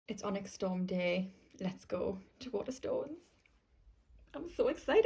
It's Onyx Storm Day. Let's go to Waterstones. I'm so excited.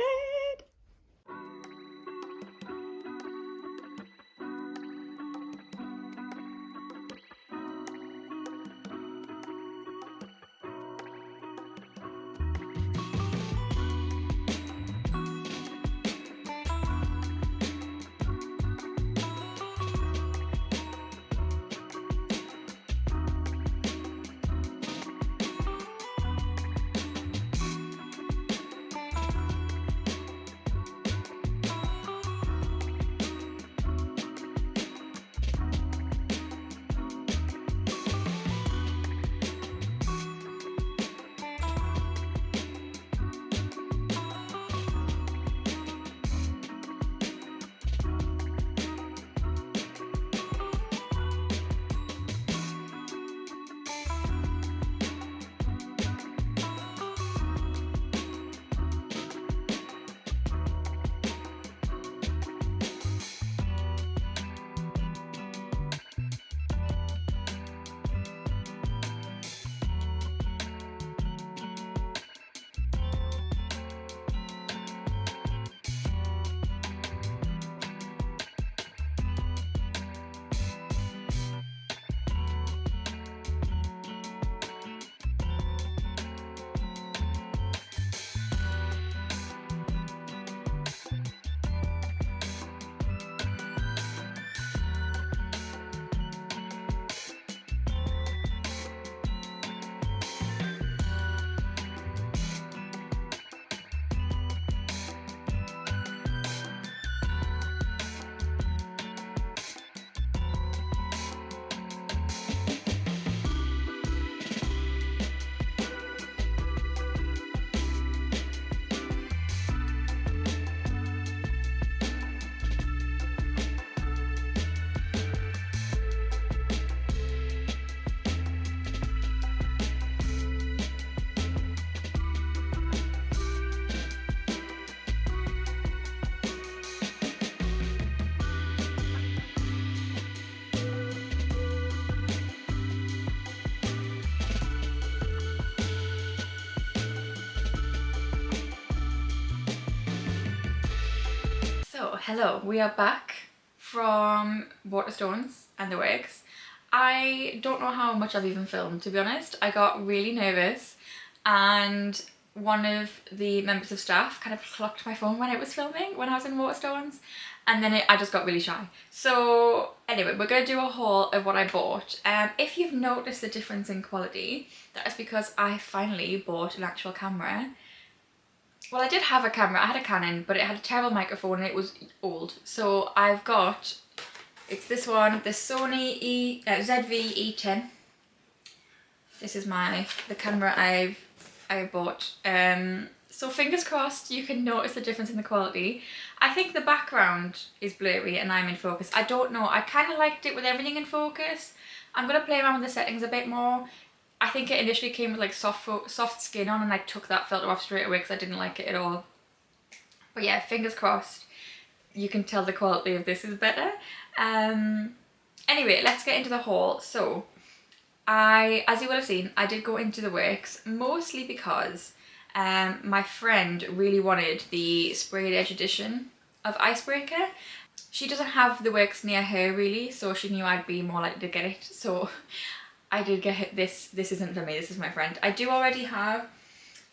So, hello, we are back from Waterstones and the works. I don't know how much I've even filmed, to be honest. I got really nervous and one of the members of staff kind of clocked my phone when it was filming, when I was in Waterstones, and then I just got really shy. So anyway, we're going to do a haul of what I bought. If you've noticed the difference in quality, that is because I finally bought an actual camera. Well, I did have a camera, I had a Canon, but it had a terrible microphone and it was old. So I've got, it's this one, the Sony ZV-E10. This is the camera I bought. So fingers crossed you can notice the difference in the quality. I think the background is blurry and I'm in focus. I don't know, I kind of liked it with everything in focus. I'm going to play around with the settings a bit more. I think it initially came with like soft skin on and I took that filter off straight away because I didn't like it at all. But yeah, fingers crossed you can tell the quality of this is better. Anyway, let's get into the haul. So as you will have seen, I did go into the works mostly because my friend really wanted the sprayed edge edition of Icebreaker. She doesn't have the works near her really, so she knew I'd be more likely to get it. So I did get this. This isn't for me, this is my friend. I do already have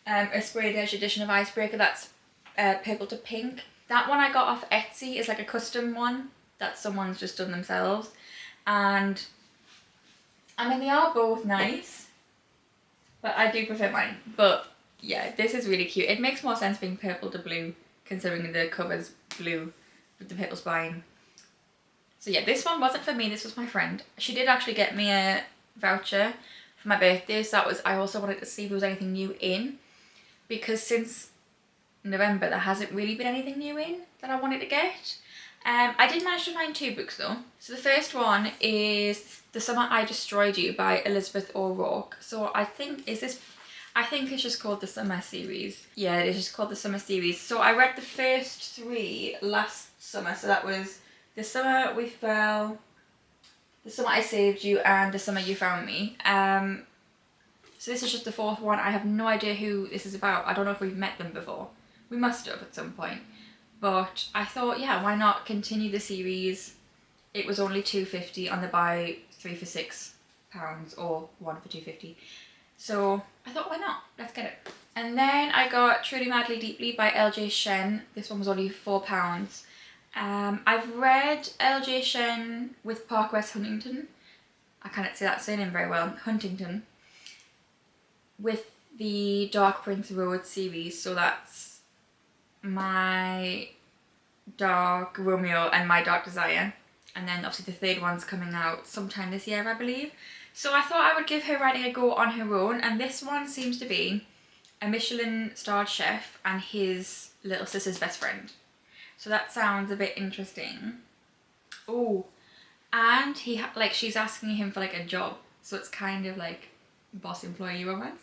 a sprayed edge edition of Icebreaker that's purple to pink. That one I got off Etsy is like a custom one that someone's just done themselves. And I mean, they are both nice, but I do prefer mine. But yeah, this is really cute. It makes more sense being purple to blue, considering the cover's blue with the purple spine. So yeah, this one wasn't for me, this was my friend. She did actually get me a voucher for my birthday, so that was, I also wanted to see if there was anything new in, because since November there hasn't really been anything new in that I wanted to get. I did manage to find two books though. So the first one is The Summer I Destroyed You by Elizabeth O'Rourke. So I think it's just called the Summer series. Yeah, it is just called the Summer series. So I read the first three last summer, so that was The Summer We Fell, The Summer I Saved You, and The Summer You Found Me. So this is just the 4th one. I have no idea who this is about. I don't know if we've met them before. We must have at some point. But I thought, yeah, why not continue the series? It was only £2.50 on the buy 3 for £6 or 1 for £2.50. So I thought, why not? Let's get it. And then I got Truly Madly Deeply by LJ Shen. This one was only £4. I've read LJ Shen with Park West Huntington. I can't say that surname very well. Huntington. With the Dark Prince Road series. So that's My Dark Romeo and My Dark Desire. And then obviously the 3rd one's coming out sometime this year, I believe. So I thought I would give her writing a go on her own. And this one seems to be a Michelin-starred chef and his little sister's best friend. So that sounds a bit interesting. Oh, and she's asking him for like a job. So it's kind of like boss employee romance.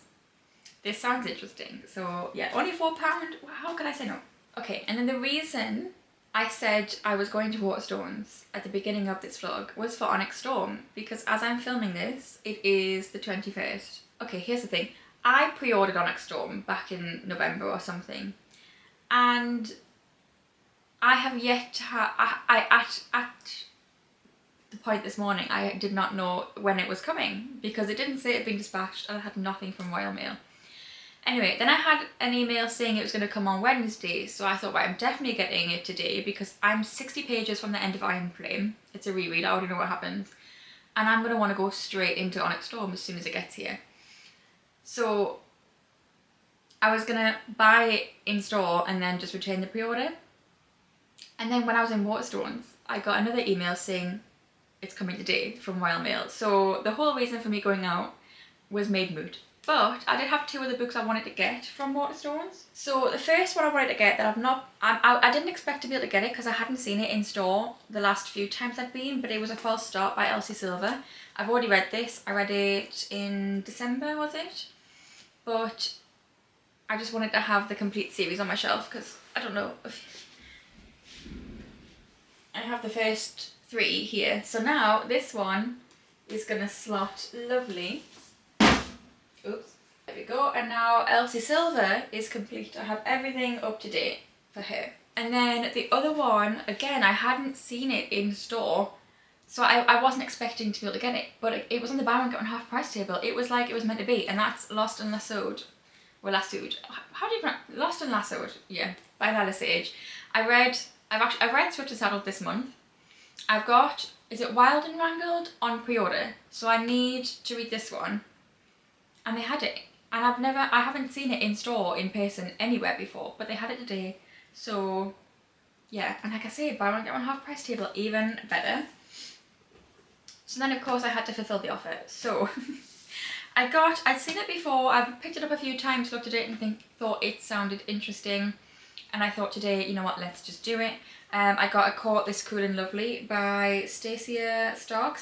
This sounds interesting. So yeah, only £4. How could I say no? Okay, and then the reason I said I was going to Waterstones at the beginning of this vlog was for Onyx Storm, because as I'm filming this, it is the 21st. Okay, here's the thing. I pre-ordered Onyx Storm back in November or something, and I have yet to have, at the point this morning, I did not know when it was coming, because it didn't say it had been dispatched and I had nothing from Royal Mail. Anyway, then I had an email saying it was going to come on Wednesday, so I thought, right, I'm definitely getting it today because I'm 60 pages from the end of Iron Flame. It's a reread, I already know what happens. And I'm going to want to go straight into Onyx Storm as soon as it gets here. So I was going to buy it in store and then just retain the pre-order. And then when I was in Waterstones, I got another email saying it's coming today from Royal Mail. So the whole reason for me going out was made moot. But I did have 2 other books I wanted to get from Waterstones. So the first one I wanted to get that I didn't expect to be able to get it because I hadn't seen it in store the last few times I'd been, but it was A False Start by Elsie Silver. I've already read this. I read it in December, was it? But I just wanted to have the complete series on my shelf because I don't know. I have the first 3 here. So now this one is going to slot lovely. Oops, there we go. And now Elsie Silver is complete. I have everything up to date for her. And then the other one, again, I hadn't seen it in store, so I wasn't expecting to be able to get it, but it was on the buy one get one half price table. It was like it was meant to be, and that's Lost and Lassoed. Or Lassoed. How do you pronounce Lost and Lassoed? Yeah, by Lila Sage. I've read Swift and Saddled this month. I've got, is it Wild and Wrangled on pre-order? So I need to read this one. And they had it, and I haven't seen it in store in person anywhere before, but they had it today. So yeah, and like I say, buy one get one half price table, even better. So then of course I had to fulfill the offer. So I'd seen it before, I've picked it up a few times, looked at it and thought it sounded interesting, and I thought today, you know what, let's just do it. I got A Court This Cruel and Lovely by Stacia Stark.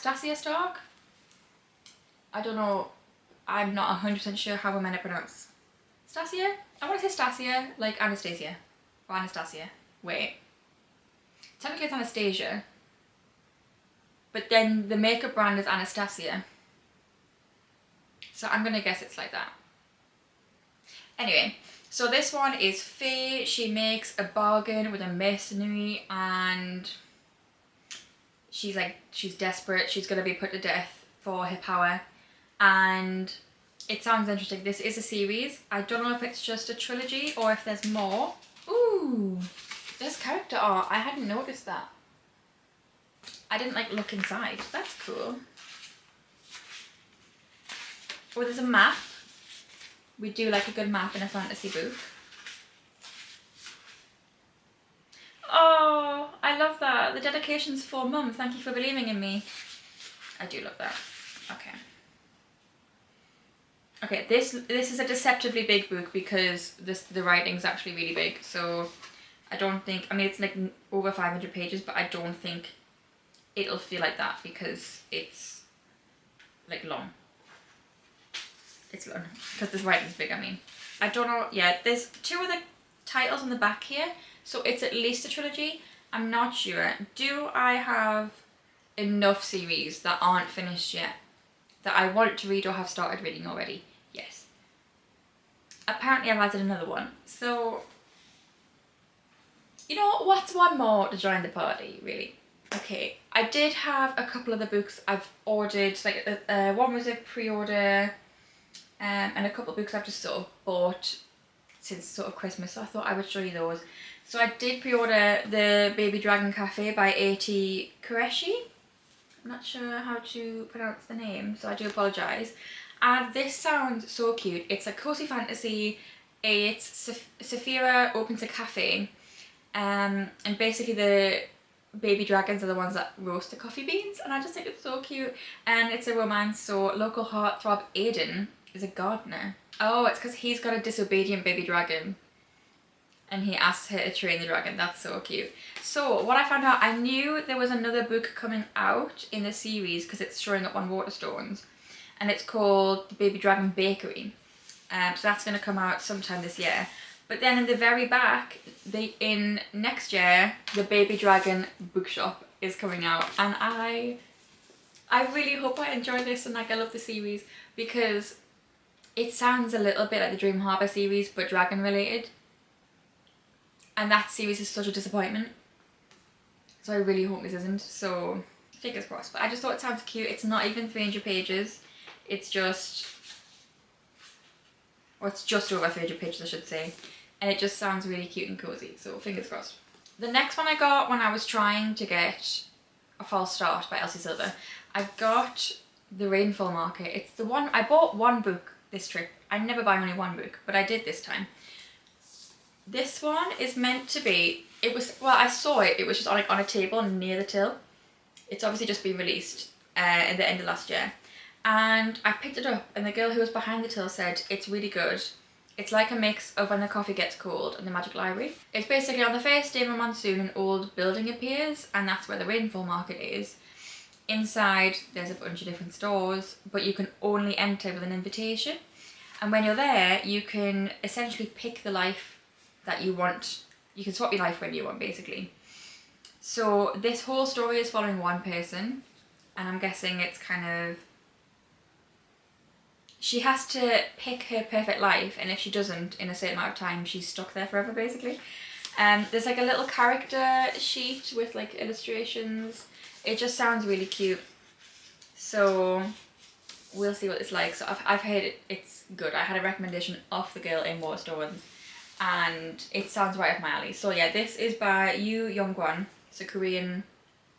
I don't know. I'm not 100% sure how we're meant to pronounce. Stacia? I want to say Stacia, like Anastasia. Or Anastasia. Wait. Technically it's Anastasia. But then the makeup brand is Anastasia. So I'm going to guess it's like that. Anyway, so this one is Faye. She makes a bargain with a mercenary and she's desperate. She's going to be put to death for her power. And it sounds interesting. This is a series. I don't know if it's just a trilogy or if there's more. Ooh, there's character art. I hadn't noticed that. I didn't look inside. That's cool. Oh, there's a map. We do like a good map in a fantasy book. Oh, I love that. The dedication's for Mum. Thank you for believing in me. I do love that. Okay. Okay, this is a deceptively big book because the writing's actually really big, so I don't think, I mean it's like over 500 pages, but I don't think it'll feel like that because it's like long. It's long, because this writing's big, I mean. I don't know, yeah, there's 2 other titles on the back here, so it's at least a trilogy. I'm not sure. Do I have enough series that aren't finished yet that I want to read or have started reading already? Yes. apparently I've added another one. So, you know, what's one more to join the party, really? Okay, I did have a couple of the books I've ordered, like one was a pre-order, and a couple of books I've just sort of bought since sort of Christmas, so I thought I would show you those. So I did pre-order the Baby Dragon Cafe by A.T. Qureshi. I'm not sure how to pronounce the name, so I do apologise. And this sounds so cute. It's a cozy fantasy. It's Saphira opens a cafe, and basically the baby dragons are the ones that roast the coffee beans, and I just think it's so cute. And it's a romance, so local heartthrob Aiden is a gardener. Oh, it's because he's got a disobedient baby dragon and he asks her to train the dragon. That's so cute. So what I found out, I knew there was another book coming out in the series because it's showing up on Waterstones, and it's called The Baby Dragon Bakery. So that's going to come out sometime this year. But then in the very back, in next year, the Baby Dragon Bookshop is coming out, and I really hope I enjoy this, and like I love the series because it sounds a little bit like the Dream Harbour series but dragon related, and that series is such a disappointment, so I really hope this isn't. So fingers crossed. But I just thought it sounds cute. It's not even 300 pages, it's just, or it's just over 300 pages I should say, and it just sounds really cute and cozy, so fingers crossed. The next one I got when I was trying to get A False Start by Elsie Silver, I got The Rainfall Market. It's the one, I bought one book this trip. I never buy only one book, but I did this time. This one is meant to be, it was, well, I saw it, it was just on a table near the till. It's obviously just been released at the end of last year. And I picked it up, and the girl who was behind the till said, it's really good. It's like a mix of When the Coffee Gets Cold and The Magic Library. It's basically on the first day of a monsoon, an old building appears, and that's where the Rainfall Market is. Inside, there's a bunch of different stores, but you can only enter with an invitation. And when you're there, you can essentially pick the life that you want. You can swap your life when you want, basically. So this whole story is following one person, and I'm guessing it's kind of, she has to pick her perfect life, and if she doesn't in a certain amount of time, she's stuck there forever, basically. There's like a little character sheet with like illustrations. It just sounds really cute. So we'll see what it's like. So I've heard it's good. I had a recommendation off the girl in Waterstones, and it sounds right up my alley. So yeah, this is by Yu Yongwan. It's a Korean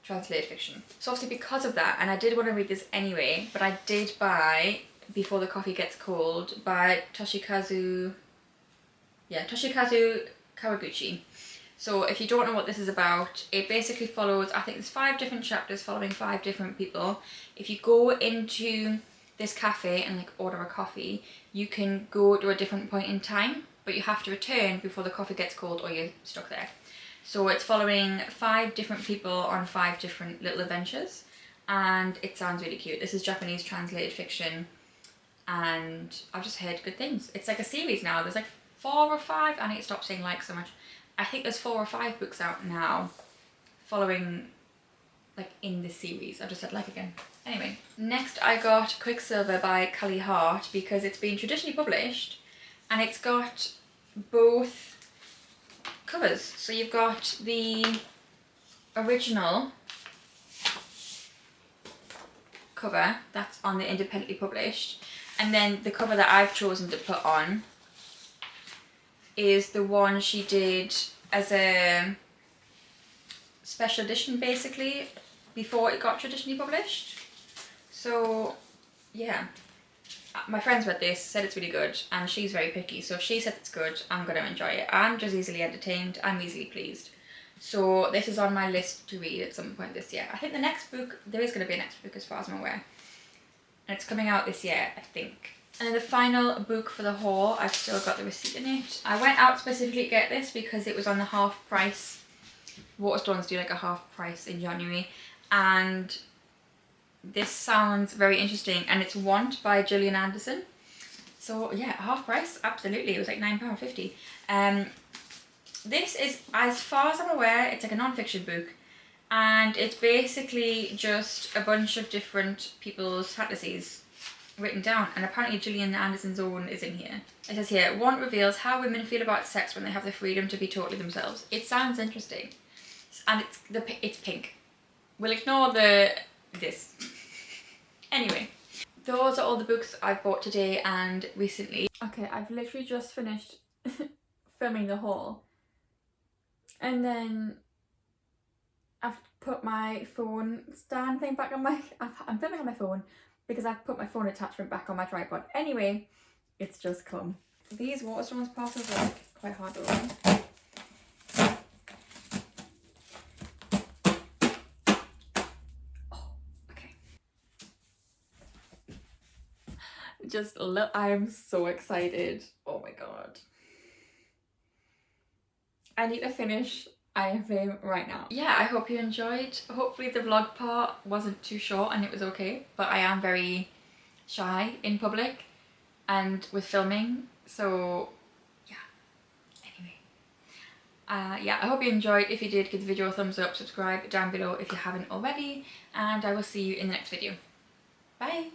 translated fiction. So obviously because of that, and I did want to read this anyway, but I did buy Before the Coffee Gets Cold by Toshikazu Kawaguchi. So if you don't know what this is about, it basically follows, I think there's 5 different chapters following 5 different people. If you go into this cafe and like order a coffee, you can go to a different point in time, but you have to return before the coffee gets cold or you're stuck there. So it's following 5 different people on 5 different little adventures, and it sounds really cute. This is Japanese translated fiction, and I've just heard good things. It's like a series now. There's like 4 or 5, I need to stop saying like so much. I think there's 4 or 5 books out now following like in this series. I just said like again. Anyway, next I got Quicksilver by Callie Hart because it's been traditionally published, and it's got both covers. So you've got the original cover that's on the independently published, and then the cover that I've chosen to put on is the one she did as a special edition, basically, before it got traditionally published. So yeah, my friends read this, said it's really good, and she's very picky, so if she said it's good, I'm going to enjoy it. I'm just easily entertained, I'm easily pleased. So this is on my list to read at some point this year. I think the next book, there is going to be a next book as far as I'm aware, and it's coming out this year, I think. And then the final book for the haul, I've still got the receipt in it. I went out specifically to get this because it was on the half price. Waterstones do like a half price in January, and this sounds very interesting, and it's Want by Gillian Anderson. So yeah, half price, absolutely. It was like £9.50. This is, as far as I'm aware, it's like a non-fiction book, and it's basically just a bunch of different people's fantasies. written down, and apparently Gillian Anderson's own is in here. It says here, one reveals how women feel about sex when they have the freedom to be totally themselves. It sounds interesting, and it's pink. We'll ignore this. Anyway, those are all the books I've bought today and recently. Okay, I've literally just finished filming the haul, and then I've put my phone stand thing back on my... I'm filming on my phone because I've put my phone attachment back on my tripod. Anyway, it's just come. These Waterstones parcels are quite hard to open. Oh, okay. Just look, I am so excited. Oh my god. I need to finish IFA right now. Yeah, I hope you enjoyed. Hopefully the vlog part wasn't too short and it was okay, but I am very shy in public and with filming, so yeah. Anyway, yeah, I hope you enjoyed. If you did, give the video a thumbs up, subscribe down below if you haven't already, and I will see you in the next video. Bye!